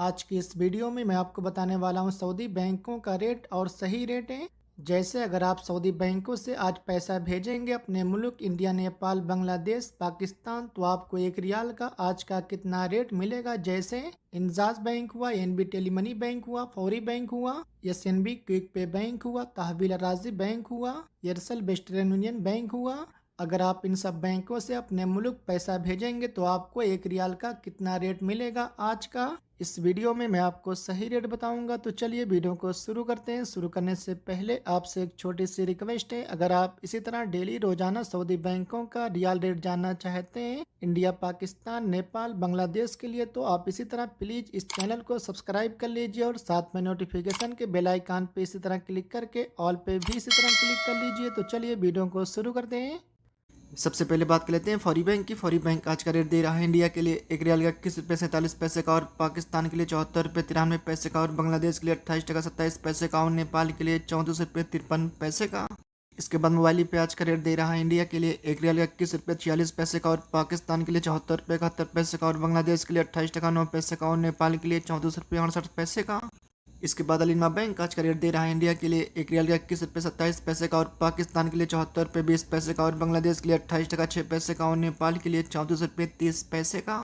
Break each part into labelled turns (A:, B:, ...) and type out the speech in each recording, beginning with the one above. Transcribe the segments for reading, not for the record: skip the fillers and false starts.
A: आज की इस वीडियो में मैं आपको बताने वाला हूं सऊदी बैंकों का रेट और सही रेट है। जैसे अगर आप सऊदी बैंकों से आज पैसा भेजेंगे अपने मुल्क इंडिया, नेपाल, बांग्लादेश, पाकिस्तान, तो आपको एक रियाल का आज का कितना रेट मिलेगा। जैसे इंजाज बैंक हुआ, एनबी टेलीमनी बैंक हुआ, फौरी बैंक हुआ, एसएनबी क्विक पे बैंक हुआ, तहवील राजी बैंक हुआ, एयरसेल वेस्टर्न यूनियन बैंक हुआ। अगर आप इन सब बैंकों से अपने मुल्क पैसा भेजेंगे तो आपको एक रियाल का कितना रेट मिलेगा आज का। इस वीडियो में मैं आपको सही रेट बताऊंगा। तो चलिए वीडियो को शुरू करते हैं। शुरू करने से पहले आपसे एक छोटी सी रिक्वेस्ट है, अगर आप इसी तरह डेली रोजाना सऊदी बैंकों का रियाल रेट जानना चाहते हैं इंडिया, पाकिस्तान, नेपाल, बांग्लादेश के लिए, तो आप इसी तरह प्लीज इस चैनल को सब्सक्राइब कर लीजिए और साथ में नोटिफिकेशन के बेल आइकन पे इसी तरह क्लिक करके ऑल पे भी इसी तरह क्लिक कर लीजिए। तो चलिए वीडियो को शुरू करते हैं। सबसे पहले बात कर लेते हैं फौरी बैंक की। फौरी बैंक आज का रेट दे रहा है इंडिया के लिए एक रियाल का 21 रुपये 47 पैसे का, और पाकिस्तान के लिए 74 रुपये 93 पैसे का, और बांग्लादेश के लिए 28 टका 27 पैसे का, और नेपाल के लिए 34 रुपये 53 पैसे का। इसके बाद मोबाइल पे आज का रेट दे रहा है इंडिया के लिए एक रियाल का 21 रुपये 46 पैसे का, और पाकिस्तान के लिए 74 रुपये 71 पैसे का, और बांग्लादेश के लिए 28 टका 9 पैसे का, और नेपाल के लिए 34 रुपये 68 पैसे का। इसके बाद अलीमा बैंक आज का रेट दे रहा है इंडिया के लिए एक रियाल का 21 रुपये 27 पैसे का, और पाकिस्तान के लिए 74 रुपये 20 पैसे का, और बांग्लादेश के लिए 28 टका 6 पैसे का, और नेपाल के लिए 34 रुपये 30 पैसे का।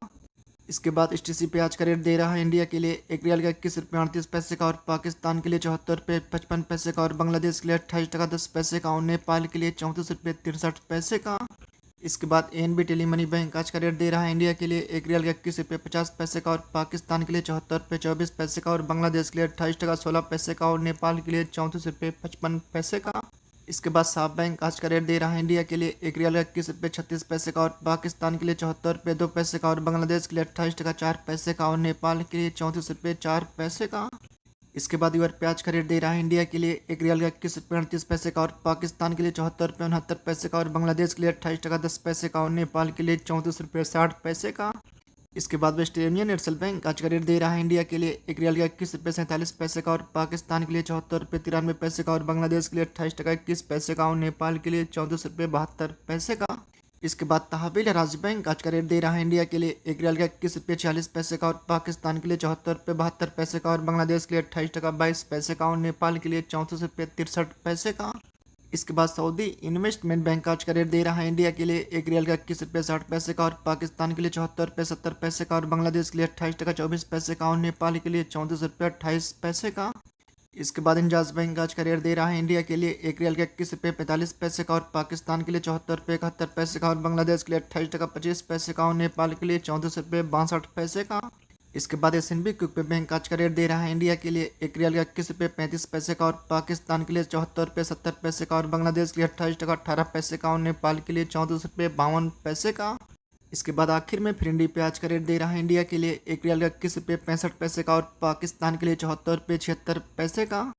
A: इसके बाद एचटीसी पे आज का रेट दे रहा है इंडिया के लिए एक रियाल का 21 रुपये 38 पैसे का, और पाकिस्तान के लिए 74 रुपये 55 पैसे का, और बांग्लादेश के लिए 28 टका 10 पैसे का, और नेपाल के लिए 34 रुपये 63 पैसे का। इसके बाद एनबी टेलीमनी बैंक आज का रेट दे रहा है इंडिया के लिए एक रियाल का 21 रुपये 50 पैसे का, और पाकिस्तान के लिए 74 रुपये 24 पैसे का, और बांग्लादेश के लिए 28 टका 16 पैसे का, और नेपाल के लिए 34 रुपये 55 पैसे का। इसके बाद साफ बैंक आज का रेट दे रहा है इंडिया के लिए एक रियाल का 21 रुपये 36 पैसे का, और पाकिस्तान के लिए 74 रुपये 2 पैसे का, और बांग्लादेश के लिए 28 टका 4 पैसे का, और नेपाल के लिए 34 रुपये 4 पैसे का। इसके बाद यूआर प्याज का रेट दे रहा है इंडिया के लिए एक रियाल का 21 रुपये 38 पैसे का, और पाकिस्तान के लिए 74 रुपये 69 पैसे का, और बांग्लादेश के लिए 28 टका 10 पैसे का, और नेपाल के लिए 34 रुपये 60 पैसे का। इसके बाद वेस्ट यूनियन एयरसेल बैंक आज का रेट दे रहा है इंडिया के लिए एक रियाल का 21 रुपये 47 पैसे का, और पाकिस्तान के लिए 74 रुपये 93 पैसे का, और बांग्लादेश के लिए 28 टका 21 पैसे का, और नेपाल के लिए 34 रुपये 72 पैसे का। इसके बाद तहवील राजी बैंक आज का रेट दे रहा है इंडिया के लिए एक रियाल का 21 रुपये 40 पैसे का, और पाकिस्तान के लिए 74 रुपये 72 पैसे का, और बांग्लादेश के लिए 28 टका 22 पैसे का, और नेपाल के लिए 34 रुपये 63 पैसे का। इसके बाद सऊदी इन्वेस्टमेंट बैंक आज का रेट दे रहा है इंडिया के लिए एक रियाल का 21 रुपये 60 पैसे का, और पाकिस्तान के लिए 74 रुपये 70 पैसे का, और बांग्लादेश के लिए 28 टका 24 पैसे का, और नेपाल के लिए 34 रुपये 28 पैसे का। इसके बाद इंजाज बैंक आज का रेट दे रहा है इंडिया के लिए एक रियाल का 21 रुपये 45 पैसे का, और पाकिस्तान के लिए 74 रुपये 71 पैसे का, और बांग्लादेश के लिए 28 टका 25 पैसे का, और नेपाल के लिए 34 रुपये 62 पैसे का। इसके बाद एसएनबी क्विक पे बैंक आज का रेट दे रहा है इंडिया के लिए एक रियाल का 21 रुपये 35 पैसे का, और पाकिस्तान के लिए 74 रुपये 70 पैसे का, और बांग्लादेश के लिए 28 टका 18 पैसे का, और नेपाल के लिए 34 रुपये 52 पैसे का। इसके बाद आखिर में फिरंडी पे आज का रेट दे रहा है इंडिया के लिए एक रियाल का 21 रुपये 65 पैसे का, और पाकिस्तान के लिए 74 रुपये 76 पैसे का।